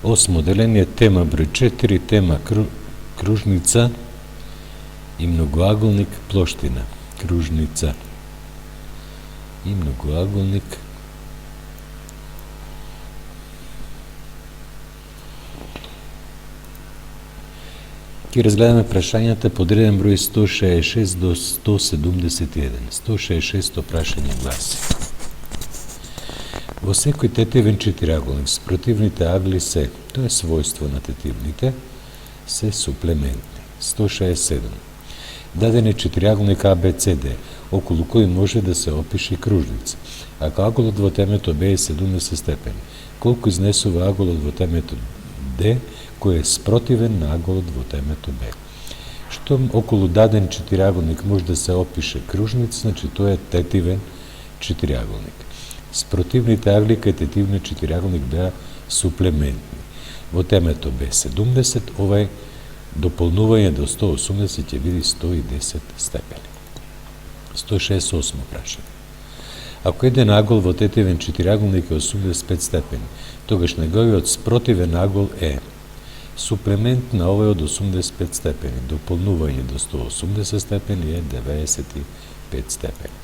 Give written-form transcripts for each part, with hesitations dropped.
Осмо деление, тема број 4, тема кружница и многоаголник плоштина. Кружница и многоаголник ќе разгледаме прашањата под реден број 166 до 171. 166 прашање гласи: во секој тетивен четириаголник спротивните агли се, тоа е својство на тетивните, се суплементни. 167. Даден е четириаголник ABCD, околу кој може да се опише кружница. Ако аголот во темето B е 70 степени, колку изнесува аголот во темето D, кој е спротивен на аголот во темето B? Штом околу даден четириаголник може да се опише кружница, значи тоа е тетивен четириаголник. Спротивните агли кај тетивниот четириаголник беа суплементни. Во темето B 70, овај дополнување до 180 ќе биде 110 степени. 168 прашање. Ако еден агол во тетивен четириаголник е 85 степени, тогаш неговиот спротивен агол е суплемент на овој од 85 степени, дополнување до 180 степени е 95 степени.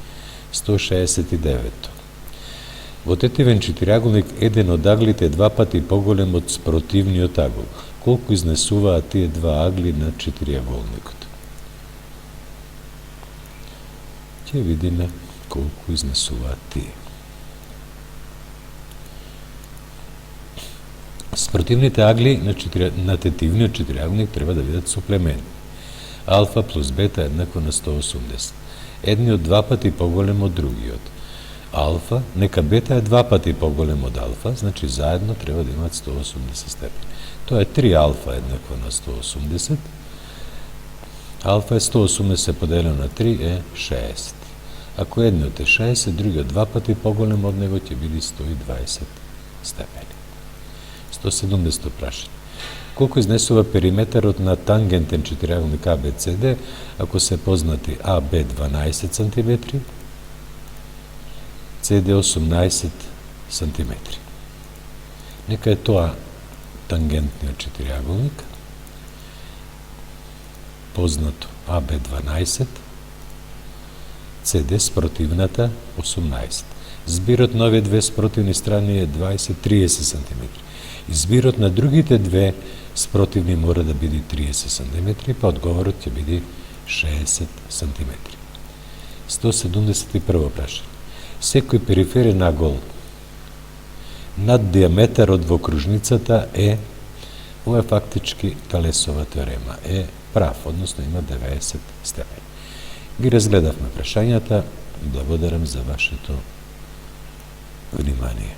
169. Во тетивен четириаголник еден од аглите е два пати поголем од спротивниот агол. Колку изнесуваат тие два агли на четириаголникот? Ќе видиме колку изнесуваат тие. Спротивните агли на тетивниот четириаголник треба да бидат суплемент. Алфа плюс бета еднакво на 180. Едниот два пати поголем од другиот. Алфа, нека бета е два пати поголем од алфа, значи заедно треба да имат 180 степени. Тоа е 3 алфа еднакво на 180. Алфа е 180 поделено на 3 е 6. Ако едниот е 60, другиот два пати поголем од него ќе биде 120 степени. 170 прашање. Колку изнесува периметарот на тангентен четириаголник ABCD, ако се познати AB 12 см, CD 18 см. Нека е тоа тангентниот четириаголник, познато AB 12, CD спротивната 18. Збирот на овие две спротивни страни е 20-30 см. Избирот на другите две спротивни мора да биде 30 см, па одговорот ќе биде 60 см. 171 прашање. Секој периферен агол над диаметарот во кружницата е, ова е фактички Талесова теорема, е прав, односно има 90 степени. Ги разгледавме прашањата, благодарам за вашето внимание.